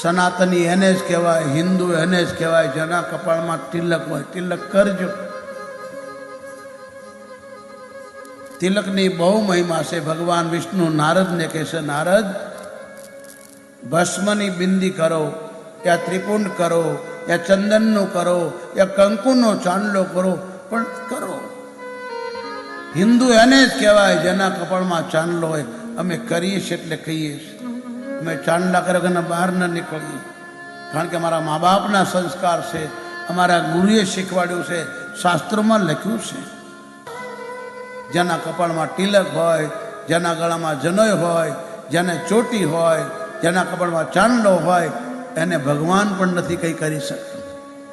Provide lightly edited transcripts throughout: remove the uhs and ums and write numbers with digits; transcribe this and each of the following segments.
સનાતની એને જ કહેવાય, હિન્દુ એને જ કહેવાય જેના કપાળમાં તિલક હોય. તિલક કરજો. તિલકની બહુ મહિમા છે. ભગવાન વિષ્ણુ નારદને કહેશે, નારદ ભસ્મની બિંદી કરો, યા ત્રિપુંડ કરો, યા ચંદનનું કરો, યા કંકુનો ચાંદલો કરો, પણ કરો. હિન્દુ એને જ કહેવાય જેના કપાળમાં ચાંદલો હોય. અમે કરીએ છીએ એટલે કહીએ છીએ. અમે ચાંદલા કરે બહાર ન નીકળીએ, કારણ કે અમારા મા બાપના સંસ્કાર છે, અમારા ગુરુએ શીખવાડ્યું છે, શાસ્ત્રોમાં લખ્યું છે. જેના કપાળમાં તિલક હોય, જેના ગળામાં જનોય હોય, જેને ચોટી હોય, જેના કપાળમાં ચાંદલો હોય, એને ભગવાન પણ નથી કંઈ કરી શકતું.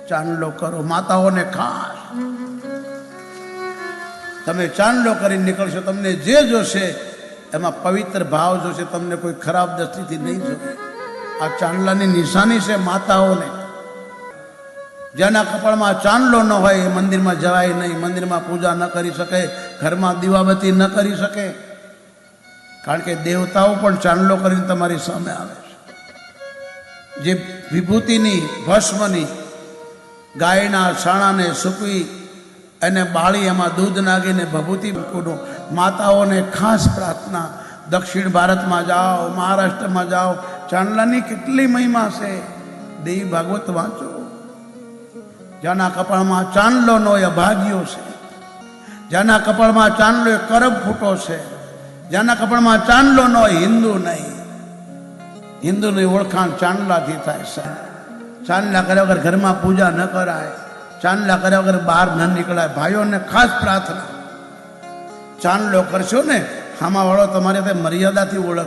ચાંદલો કરો. માતાઓને ખાસ તમે ચાંદલો કરીને નીકળશો, તમને જે જોશે એમાં પવિત્ર ભાવ જોશે, તમને કોઈ ખરાબ દ્રષ્ટિથી નહીં જોશે. આ ચાંદલાની નિશાની છે માતાઓને. જેના કપાળમાં ચાંદલો ન હોય એ મંદિરમાં જવાય નહીં, મંદિરમાં પૂજા ન કરી શકે, ઘરમાં દીવાબત્તી ન કરી શકે, કારણ કે દેવતાઓ પણ ચાંદલો કરીને તમારી સામે આવે છે. જે વિભૂતિની ભસ્મની ગાયના છાણાને સૂકવી અને બાળી એમાં દૂધ નાખીને ભભૂતિ મૂકવાનું. માતાઓને ખાસ પ્રાર્થના, દક્ષિણ ભારતમાં જાઓ, મહારાષ્ટ્રમાં જાઓ, ચાંદલાની કેટલી મહિમા છે. દેવી ભાગવત વાંચો. જેના કપાળમાં ચાંદલો નો એ અભાગ્યો છે. જેના કપાળમાં ચાંદલો એ કરબ ફૂટો છે. જેના કપાળમાં ચાંદલો નો હિન્દુ નહીં. હિન્દુની ઓળખાણ ચાંદલાથી થાય છે. ચાંદલા કર્યા વગર ઘરમાં પૂજા ન કરાય, ચાંદલા કર્યા વગર બહાર ન નીકળાય. ભાઈઓને ખાસ પ્રાર્થના, ચાંદલો કરશો ને સામા વાળો તમારે મર્યાદાથી ઓળખશે.